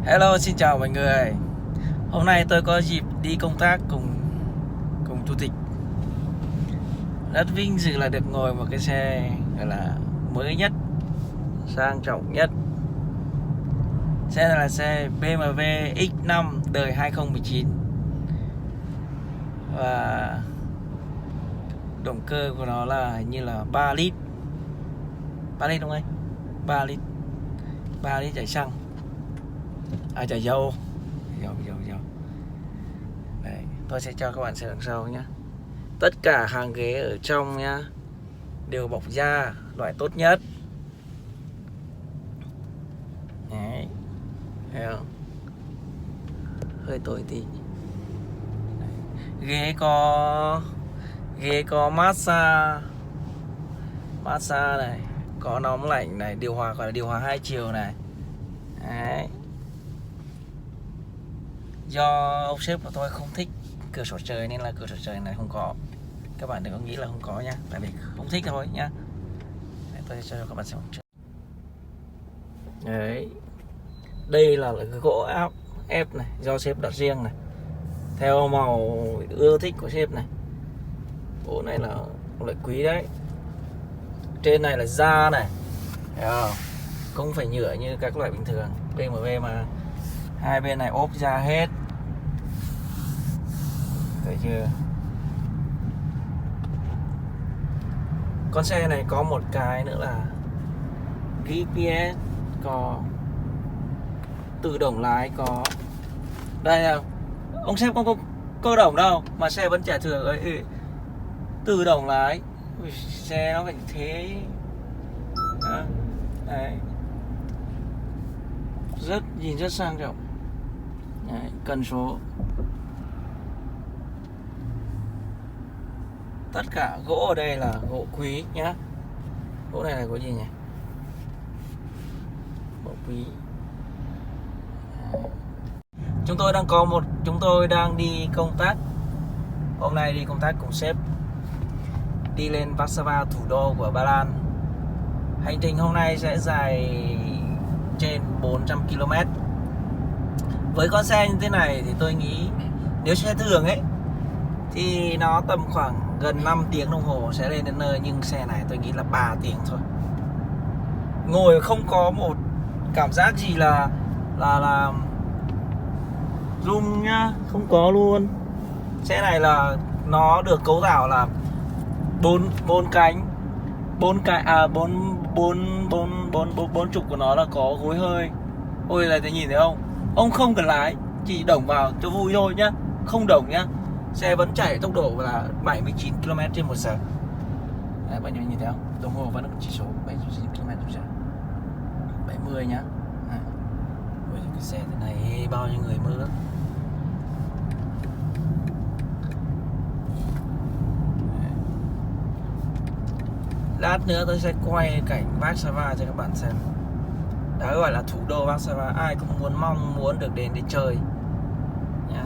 Hello, xin chào mọi người. Hôm nay tôi có dịp đi công tác cùng chủ tịch. Rất vinh dự là được ngồi một cái xe gọi là mới nhất, sang trọng nhất. Xe này là xe BMW X5 đời 2019 và động cơ của nó là hình như là 3 lít. 3 lít đúng không anh? 3 lít. 3 lít chạy xăng. Chạy dầu. Dầu. Đấy, tôi sẽ cho các bạn xem đằng sau nhé. Tất cả hàng ghế ở trong nhá đều bọc da loại tốt nhất. Đấy, thấy không? Hơi tối tí. Đấy. Ghế có massage này, có nóng lạnh này, điều hòa gọi là điều hòa 2 chiều này. Đấy. Do ông sếp của tôi không thích cửa sổ trời nên là cửa sổ trời này không có. Các bạn đừng có nghĩ là không có nhá, tại vì không thích thôi nhá. Đấy, tôi sẽ cho các bạn xem một chút. Đấy, đây là cái gỗ ép này, do sếp đặt riêng này, theo màu ưa thích của sếp này. Gỗ này là loại quý đấy. Trên này là da này, thấy không phải nhựa như các loại bình thường BMW mà hai bên này ốp da hết. Thấy chưa? Con xe này có một cái nữa là GPS, có tự động lái, có đây là ông sếp không có cơ động đâu mà xe vẫn chạy thường ấy. Tự động lái. Ui, xe nó phải thế. Đấy. Nhìn rất sang trọng. Đấy, cần số. Tất cả gỗ ở đây là gỗ quý nhá. Gỗ này là gỗ gì nhỉ? Gỗ quý. Chúng tôi đang đi công tác. Hôm nay đi công tác cùng sếp. Đi lên Warsaw, thủ đô của Ba Lan. Hành trình hôm nay sẽ dài trên 400 km. Với con xe như thế này thì tôi nghĩ nếu xe thường ấy thì nó tầm khoảng gần 5 tiếng đồng hồ sẽ lên đến nơi, nhưng xe này tôi nghĩ là 3 tiếng thôi. Ngồi không có một cảm giác gì là rung nhá, không có luôn. Xe này là nó được cấu tạo là bốn trục của nó là có gối hơi. Ôi là thấy nhìn thấy không? Ông không cần lái, chỉ động vào cho vui thôi nhá, không động nhá. Xe vẫn chạy tốc độ là 79 km/h. Đấy, bạn nhìn thấy không? Đồng hồ vẫn chỉ số 79 km/h. 70 nhá. Ôi, cái xe thế này bao nhiêu người mơ. Lát nữa tôi sẽ quay cảnh Warsaw cho các bạn xem. Đó gọi là thủ đô Warsaw, ai cũng mong muốn được đến để chơi nhá.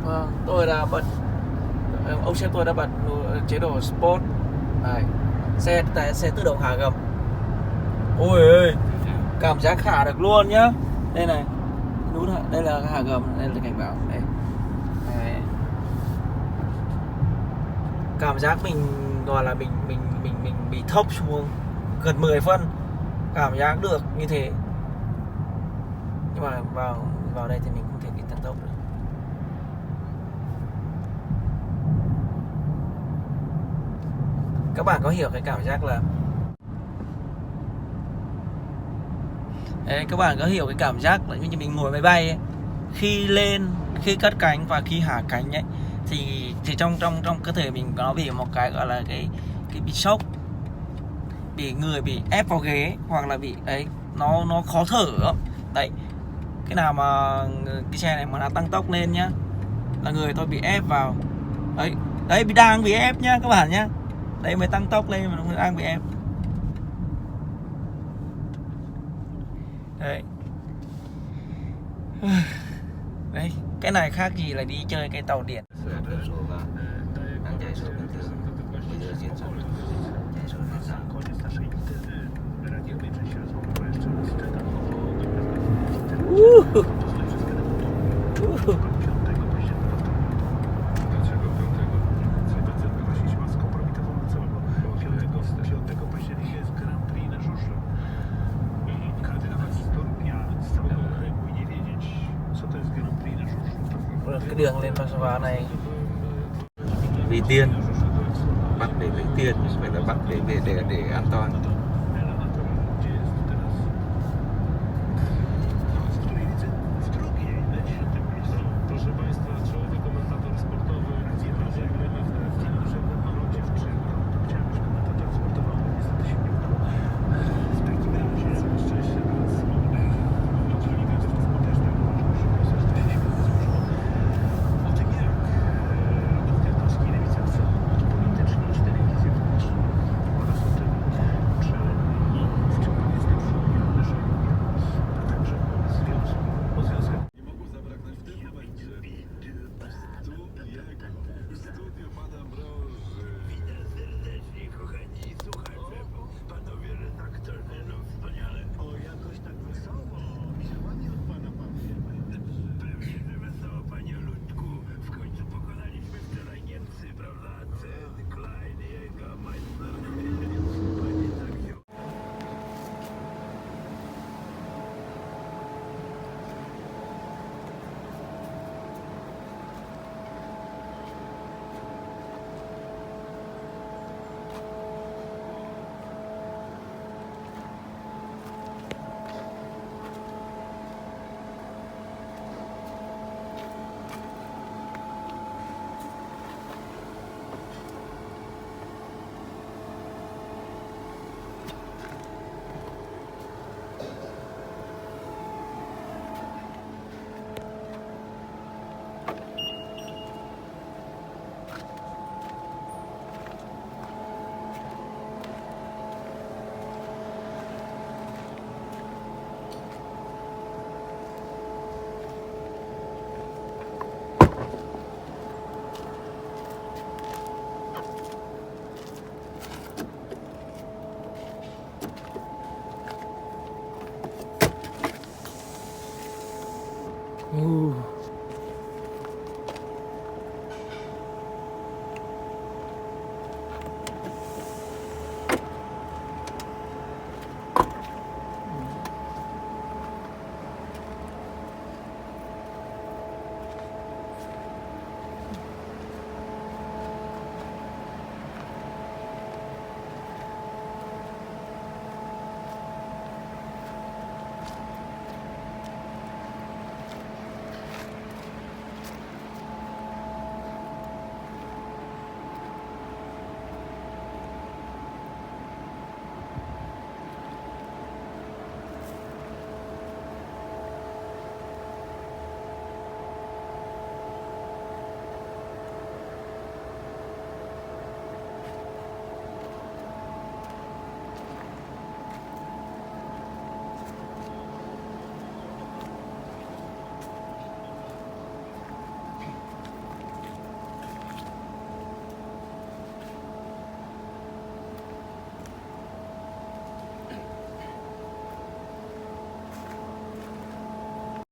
Vâng, tôi đã bật, ông sếp tôi đã bật chế độ Sport. Này, xe tự động hạ gầm. Ôi ơi, cảm giác hạ được luôn nhá. Đây này, nút đây là hạ gầm, đây là cảnh báo đây. Đấy. Cảm giác mình gọi là mình bị thốc xuống gần 10 phân, cảm giác được như thế. Nhưng mà vào đây thì mình không thể đi tăng tốc được. Các bạn có hiểu cái cảm giác là đấy, các bạn có hiểu cái cảm giác là như mình ngồi máy bay ấy. Khi lên, khi cất cánh và khi hạ cánh ấy thì trong cơ thể mình nó bị một cái gọi là cái bị sốc, người bị ép vào ghế, hoặc là bị ấy nó khó thở. Đấy, cái nào mà cái xe này mà nó tăng tốc lên nhá là người tôi bị ép vào. Đấy đang bị ép nhá các bạn nhá. Đấy mới tăng tốc lên mà nó đang bị ép. Đấy. Đấy, cái này khác gì là đi chơi cái tàu điện. Sửa cửa sổ vào, đang chạy số bình thường, bây giờ chuyển sang chạy số lên sao. Cái đường lên Warsaw này Vì tiền, bắt để lấy tiền, phải là bắt để an toàn.